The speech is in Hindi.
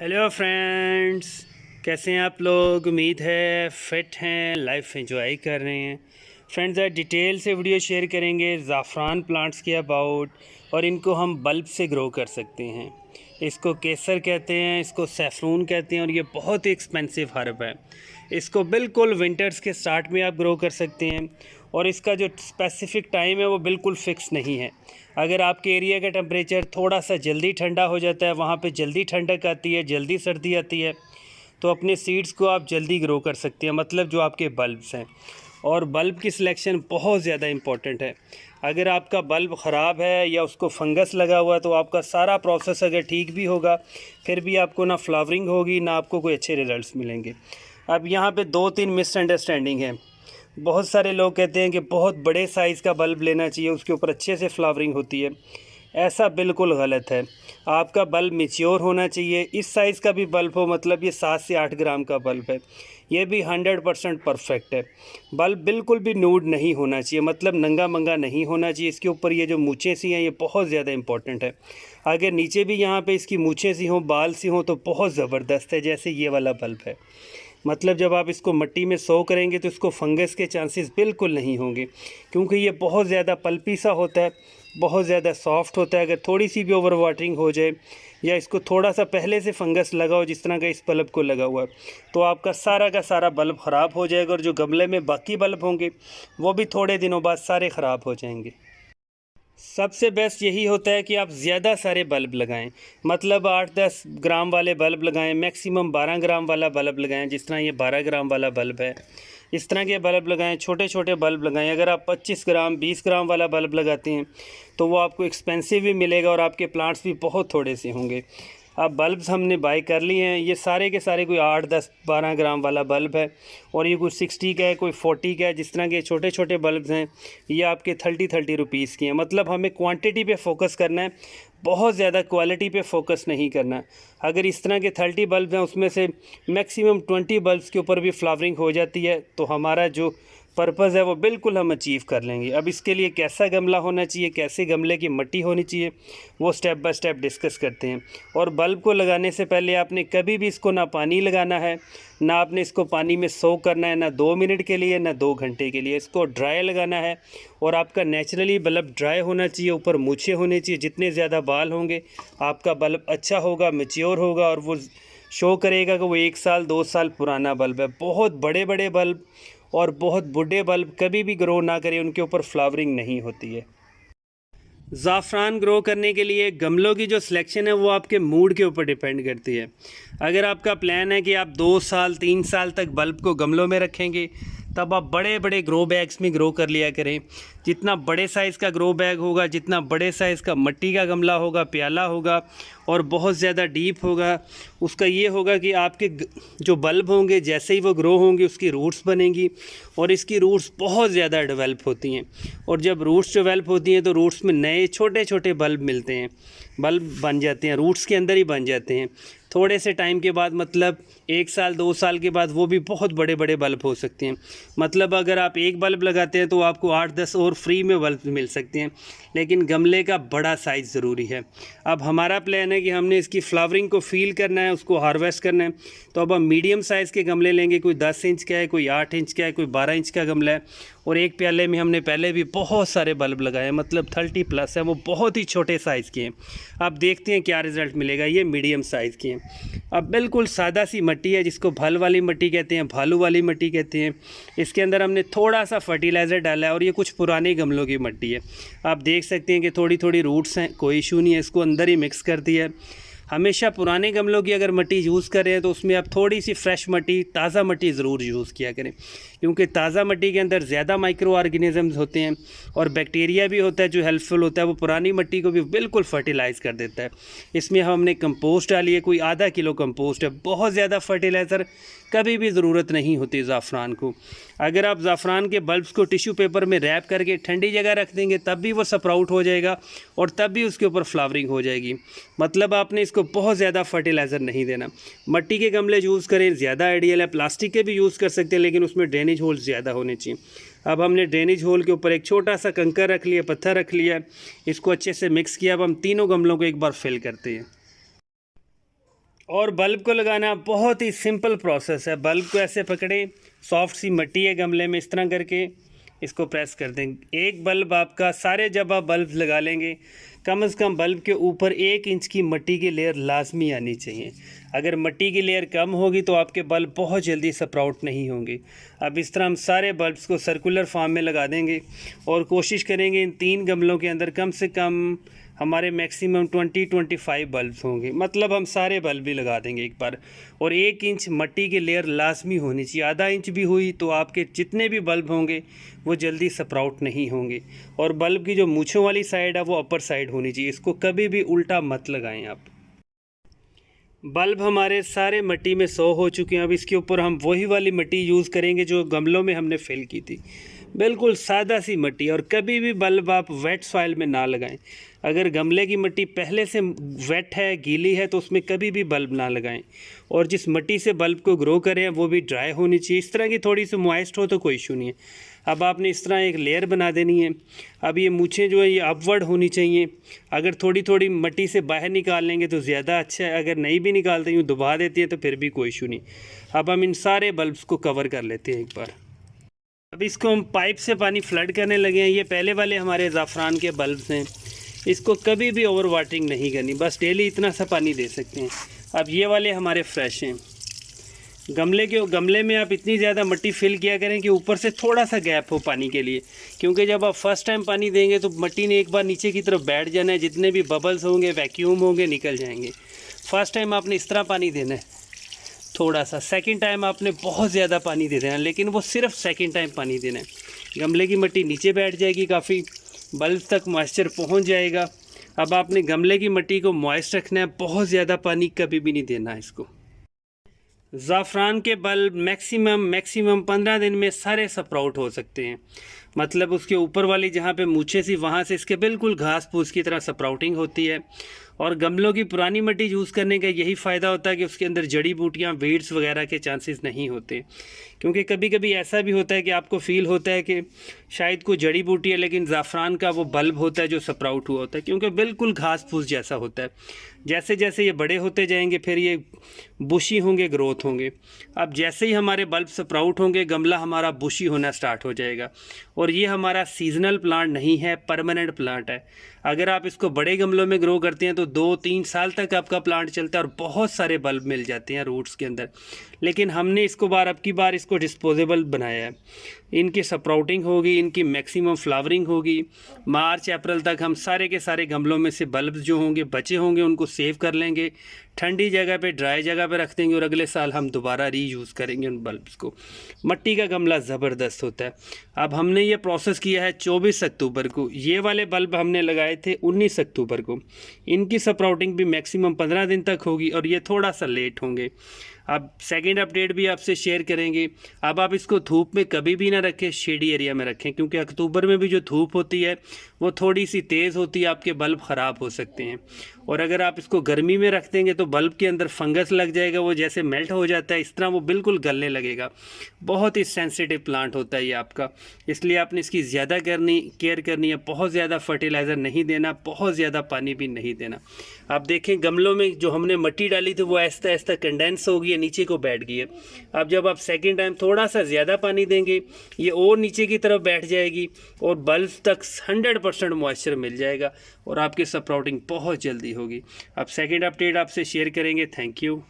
हेलो फ्रेंड्स, कैसे हैं आप लोग। उम्मीद है फिट हैं, लाइफ एंजॉय कर रहे हैं। फ्रेंड्स, आज डिटेल से वीडियो शेयर करेंगे ज़ाफ़रान प्लांट्स के अबाउट, और इनको हम बल्ब से ग्रो कर सकते हैं। इसको केसर कहते हैं, इसको सैफरून कहते हैं, और ये बहुत ही एक्सपेंसिव हर्ब है। इसको बिल्कुल विंटर्स के स्टार्ट में आप ग्रो कर सकते हैं, और इसका जो स्पेसिफ़िक टाइम है वो बिल्कुल फ़िक्स नहीं है। अगर आपके एरिया का टेम्परेचर थोड़ा सा जल्दी ठंडा हो जाता है, वहाँ पे जल्दी ठंडक आती है, जल्दी सर्दी आती है, तो अपने सीड्स को आप जल्दी ग्रो कर सकते हैं, मतलब जो आपके बल्ब्स हैं। और बल्ब की सिलेक्शन बहुत ज़्यादा इम्पॉर्टेंट है। अगर आपका बल्ब ख़राब है या उसको फंगस लगा हुआ है, तो आपका सारा प्रोसेस अगर ठीक भी होगा, फिर भी आपको ना फ्लावरिंग होगी, ना आपको कोई अच्छे रिज़ल्ट्स मिलेंगे। अब यहाँ पे 2-3 मिसअंडरस्टैंडिंग है। बहुत सारे लोग कहते हैं कि बहुत बड़े साइज़ का बल्ब लेना चाहिए, उसके ऊपर अच्छे से फ्लावरिंग होती है। ऐसा बिल्कुल गलत है। आपका बल्ब मैच्योर होना चाहिए। इस साइज़ का भी बल्ब हो, मतलब ये 7 से 8 ग्राम का बल्ब है, ये भी 100% परफेक्ट है। बल्ब बिल्कुल भी नूड नहीं होना चाहिए, मतलब नंगा मंगा नहीं होना चाहिए। इसके ऊपर ये जो मूँछें सी हैं, ये बहुत ज़्यादा इंपॉर्टेंट है। अगर नीचे भी यहाँ पे इसकी मूँछें सी हों, बाल सी हों, तो बहुत ज़बरदस्त है, जैसे ये वाला बल्ब है। मतलब जब आप इसको मिट्टी में सो करेंगे तो इसको फंगस के चांसेस बिल्कुल नहीं होंगे, क्योंकि ये बहुत ज़्यादा पल्पी सा होता है, बहुत ज़्यादा सॉफ्ट होता है। अगर थोड़ी सी भी ओवर वाटरिंग हो जाए, या इसको थोड़ा सा पहले से फंगस लगा हो, जिस तरह का इस बल्ब को लगा हुआ है, तो आपका सारा का सारा बल्ब ख़राब हो जाएगा, और जो गमले में बाकी बल्ब होंगे वो भी थोड़े दिनों बाद सारे ख़राब हो जाएंगे। सबसे बेस्ट यही होता है कि आप ज़्यादा सारे बल्ब लगाएं, मतलब 8-10 ग्राम वाले बल्ब लगाएं, मैक्सिमम 12 ग्राम वाला बल्ब लगाएं। जिस तरह ये 12 ग्राम वाला बल्ब है, इस तरह के बल्ब लगाएं, छोटे छोटे बल्ब लगाएं। अगर आप 25 ग्राम 20 ग्राम वाला बल्ब लगाते हैं तो वो आपको एक्सपेंसिव भी मिलेगा, और आपके प्लांट्स भी बहुत थोड़े से होंगे। अब बल्ब्स हमने बाई कर लिए हैं, ये सारे के सारे कोई 8-10-12 ग्राम वाला बल्ब है, और ये कोई 60 का है, कोई 40 का है। जिस तरह के छोटे छोटे बल्ब्स हैं, ये आपके 30 रुपीज़ की हैं। मतलब हमें क्वांटिटी पे फोकस करना है, बहुत ज़्यादा क्वालिटी पे फोकस नहीं करना। अगर इस तरह के 30 बल्ब हैं, उसमें से मैक्सिमम 20 बल्ब्स के ऊपर भी फ्लावरिंग हो जाती है, तो हमारा जो पर्पज़ है वो बिल्कुल हम अचीव कर लेंगे। अब इसके लिए कैसा गमला होना चाहिए, कैसे गमले की मिट्टी होनी चाहिए, वो स्टेप बाय स्टेप डिस्कस करते हैं। और बल्ब को लगाने से पहले आपने कभी भी इसको ना पानी लगाना है, ना आपने इसको पानी में सोक करना है, ना 2 मिनट के लिए, ना 2 घंटे के लिए। इसको ड्राई लगाना है, और आपका नेचुरली बल्ब ड्राई होना चाहिए, ऊपर मूछें होने चाहिए। जितने ज़्यादा बाल होंगे, आपका बल्ब अच्छा होगा, मैच्योर होगा, और वो शो करेगा कि वो 1 साल 2 साल पुराना बल्ब है। बहुत बड़े बड़े बल्ब और बहुत बूढ़े बल्ब कभी भी ग्रो ना करें, उनके ऊपर फ्लावरिंग नहीं होती है। ज़ाफ़रान ग्रो करने के लिए गमलों की जो सिलेक्शन है वो आपके मूड के ऊपर डिपेंड करती है। अगर आपका प्लान है कि आप 2 साल 3 साल तक बल्ब को गमलों में रखेंगे, तब आप बड़े बड़े ग्रो बैग्स में ग्रो कर लिया करें। जितना बड़े साइज़ का ग्रो बैग होगा, जितना बड़े साइज़ का मिट्टी का गमला होगा, प्याला होगा, और बहुत ज़्यादा डीप होगा, उसका ये होगा कि आपके जो बल्ब होंगे, जैसे ही वो ग्रो होंगे, उसकी रूट्स बनेंगी, और इसकी रूट्स बहुत ज़्यादा डेवलप होती हैं। और जब रूट्स डेवलप होती हैं, तो रूट्स में नए छोटे छोटे बल्ब मिलते हैं, बल्ब बन जाते हैं, रूट्स के अंदर ही बन जाते हैं। थोड़े से टाइम के बाद, मतलब 1 साल 2 साल के बाद, वो भी बहुत बड़े बड़े बल्ब हो सकते हैं। मतलब अगर आप एक बल्ब लगाते हैं, तो आपको 8-10 और फ्री में बल्ब मिल सकते हैं, लेकिन गमले का बड़ा साइज़ ज़रूरी है। अब हमारा प्लान है कि हमने इसकी फ्लावरिंग को फील करना है, उसको हार्वेस्ट करना है, तो अब हम मीडियम साइज़ के गमले लेंगे। कोई 10 इंच का है, कोई 8 इंच का है, कोई 12 इंच का गमला है, और एक प्याले में हमने पहले भी बहुत सारे बल्ब लगाए हैं, मतलब 30+ है, वो बहुत ही छोटे साइज़ के हैं। अब देखते हैं क्या रिज़ल्ट मिलेगा। ये मीडियम साइज़ के हैं। अब बिल्कुल सादा सी मिट्टी है, जिसको भल वाली मिट्टी कहते हैं, भालू वाली मिट्टी कहते हैं। इसके अंदर हमने थोड़ा सा फर्टिलाइज़र डाला है, और ये कुछ पुराने गमलों की मिट्टी है। आप देख सकते हैं कि थोड़ी थोड़ी रूट्स हैं, कोई इशू नहीं है, इसको अंदर ही मिक्स कर दिया है। हमेशा पुराने गमलों की अगर मिट्टी यूज़ करें, तो उसमें आप थोड़ी सी फ्रेश मिट्टी, ताज़ा मिट्टी ज़रूर यूज़ किया करें, क्योंकि ताज़ा मिट्टी के अंदर ज़्यादा माइक्रो ऑर्गेनिज़म्स होते हैं, और बैक्टीरिया भी होता है जो हेल्पफुल होता है। वो पुरानी मिट्टी को भी बिल्कुल फर्टिलाइज़ कर देता है। इसमें हमने कंपोस्ट डाली है, कोई आधा किलो कंपोस्ट है। बहुत ज़्यादा फर्टिलाइज़र कभी भी ज़रूरत नहीं होती ज़ाफ़रान को। अगर आप ज़ाफ़रान के बल्ब्स को टिश्यू पेपर में रैप करके ठंडी जगह रख देंगे, तब भी वो स्प्राउट हो जाएगा, और तब भी उसके ऊपर फ्लावरिंग हो जाएगी। मतलब आपने इसको बहुत ज़्यादा फर्टिलाइज़र नहीं देना। मिट्टी के गमले यूज़ करें, ज़्यादा आइडियल है। प्लास्टिक के भी यूज़ कर सकते हैं, लेकिन उसमें ड्रेनेज होल ज़्यादा होने चाहिए। अब हमने ड्रेनेज होल के ऊपर एक छोटा सा कंकर रख लिया, पत्थर रख लिया, इसको अच्छे से मिक्स किया। अब हम तीनों गमलों को एक बार फिल करते हैं। और बल्ब को लगाना बहुत ही सिंपल प्रोसेस है। बल्ब को ऐसे पकड़े, सॉफ्ट सी मिट्टी है गमले में, इस तरह करके इसको प्रेस कर देंगे। एक बल्ब आपका सारे, जब आप बल्ब लगा लेंगे कम से कम बल्ब के ऊपर 1 इंच की मिट्टी की लेयर लाजमी आनी चाहिए। अगर मिट्टी की लेयर कम होगी तो आपके बल्ब बहुत जल्दी स्प्राउट नहीं होंगे। अब इस तरह हम सारे बल्ब्स को सर्कुलर फॉर्म में लगा देंगे और कोशिश करेंगे इन 3 गमलों के अंदर कम से कम हमारे मैक्सिमम 20-25 बल्ब्स होंगे। मतलब हम सारे बल्ब भी लगा देंगे एक बार। और 1 इंच मिट्टी की लेयर लाजमी होनी चाहिए। आधा इंच भी हुई तो आपके जितने भी बल्ब होंगे वो जल्दी स्प्राउट नहीं होंगे। और बल्ब की जो मूँछों वाली साइड है वो अपर साइड होनी चाहिए। इसको कभी भी उल्टा मत लगाएं आप। बल्ब हमारे सारे मिट्टी में 100 हो चुके हैं। अब इसके ऊपर हम वही वाली मिट्टी यूज़ करेंगे जो गमलों में हमने फिल की थी। बिल्कुल सादा सी मिट्टी। और कभी भी बल्ब आप वेट सॉइल में ना लगाएं। अगर गमले की मिट्टी पहले से वेट है, गीली है, तो उसमें कभी भी बल्ब ना लगाएं। और जिस मिट्टी से बल्ब को ग्रो करें वो भी ड्राई होनी चाहिए। इस तरह की थोड़ी सी मॉइस्ट हो तो कोई इशू नहीं है। अब आपने इस तरह एक लेयर बना देनी है। अब ये मूछें जो है ये अपवर्ड होनी चाहिए। अगर थोड़ी थोड़ी मिट्टी से बाहर निकाल लेंगे तो ज़्यादा अच्छा है। अगर नहीं भी निकालते, यूँ दबा देती है तो फिर भी कोई इशू नहीं। अब हम इन सारे बल्ब्स को कवर कर लेते हैं एक बार। अब इसको हम पाइप से पानी फ्लड करने लगे हैं। ये पहले वाले हमारे ज़ाफ़रान के बल्ब्स हैं। इसको कभी भी ओवर वाटरिंग नहीं करनी, बस डेली इतना सा पानी दे सकते हैं। अब ये वाले हमारे फ्रेश हैं। गमले में आप इतनी ज़्यादा मिट्टी फिल किया करें कि ऊपर से थोड़ा सा गैप हो पानी के लिए, क्योंकि जब आप फर्स्ट टाइम पानी देंगे तो मिट्टी ने एक बार नीचे की तरफ बैठ जाना है। जितने भी बबल्स होंगे, वैक्यूम होंगे, निकल जाएंगे। फर्स्ट टाइम आपने इस तरह पानी देना है थोड़ा सा। सेकंड टाइम आपने बहुत ज़्यादा पानी दे देना है, लेकिन वो सिर्फ सेकंड टाइम पानी देना है। गमले की मिट्टी नीचे बैठ जाएगी, काफ़ी बल्ब तक मॉइस्चर पहुंच जाएगा। अब आपने गमले की मिट्टी को मॉइस्ट रखना है, बहुत ज़्यादा पानी कभी भी नहीं देना है इसको। ज़ाफ़रान के बल्ब मैक्सिमम 15 दिन में सारे स्प्राउट हो सकते हैं। मतलब उसके ऊपर वाली जहाँ पे मूछें सी, वहाँ से इसके बिल्कुल घास फूस की तरह स्प्राउटिंग होती है। और गमलों की पुरानी मिट्टी यूज़ करने का यही फ़ायदा होता है कि उसके अंदर जड़ी बूटियाँ, वीड्स वगैरह के चांसेस नहीं होते। क्योंकि कभी कभी ऐसा भी होता है कि आपको फ़ील होता है कि शायद कोई जड़ी बूटी है, लेकिन ज़ाफ़रान का वो बल्ब होता है जो स्प्राउट हुआ होता है, क्योंकि बिल्कुल घास फूस जैसा होता है। जैसे जैसे ये बड़े होते जाएंगे फिर ये बुशी होंगे, ग्रोथ होंगे। अब जैसे ही हमारे बल्ब स्प्राउट होंगे, गमला हमारा बुशी होना स्टार्ट हो जाएगा। और ये हमारा सीजनल प्लांट नहीं है, परमानेंट प्लांट है। अगर आप इसको बड़े गमलों में ग्रो करते हैं तो 2-3 साल तक आपका प्लांट चलता है और बहुत सारे बल्ब मिल जाते हैं रूट्स के अंदर। लेकिन हमने इसको अब की बार इसको डिस्पोजेबल बनाया है। इनकी स्प्राउटिंग होगी, इनकी मैक्सिमम फ्लावरिंग होगी। मार्च अप्रैल तक हम सारे के सारे गमलों में से बल्ब जो होंगे, बचे होंगे, उनको सेव कर लेंगे, ठंडी जगह पे, ड्राई जगह पे रख देंगे और अगले साल हम दोबारा रीयूज़ करेंगे उन बल्ब्स को। मिट्टी का गमला ज़बरदस्त होता है। अब हमने ये प्रोसेस किया है 24 अक्टूबर को। ये वाले बल्ब हमने लगाए थे 19 अक्टूबर को। इनकी स्प्राउटिंग भी मैक्सिमम 15 दिन तक होगी और ये थोड़ा सा लेट होंगे। अब सेकंड अपडेट भी आपसे शेयर करेंगे। अब आप इसको धूप में कभी भी ना रखें, शेडी एरिया में रखें, क्योंकि अक्टूबर में भी जो धूप होती है वो थोड़ी सी तेज़ होती है, आपके बल्ब ख़राब हो सकते हैं। और अगर आप इसको गर्मी में रख देंगे तो बल्ब के अंदर फंगस लग जाएगा, वो जैसे मेल्ट हो जाता है इस तरह वो बिल्कुल गलने लगेगा। बहुत ही सेंसिटिव प्लांट होता है ये आपका, इसलिए आपने इसकी ज़्यादा केयर करनी है। बहुत ज़्यादा फर्टिलाइज़र नहीं देना, बहुत ज़्यादा पानी भी नहीं देना। आप देखें गमलों में जो हमने मिट्टी डाली थी वो ऐसा ऐसा कंडेंस हो गई है, नीचे को बैठ गई है। अब जब आप सेकेंड टाइम थोड़ा सा ज़्यादा पानी देंगे ये और नीचे की तरफ बैठ जाएगी और बल्ब तक 100% मॉइस्चर मिल जाएगा और आपकी स्प्राउटिंग बहुत जल्दी होगी। अब सेकेंड अपडेट आपसे शेयर करेंगे। Thank you.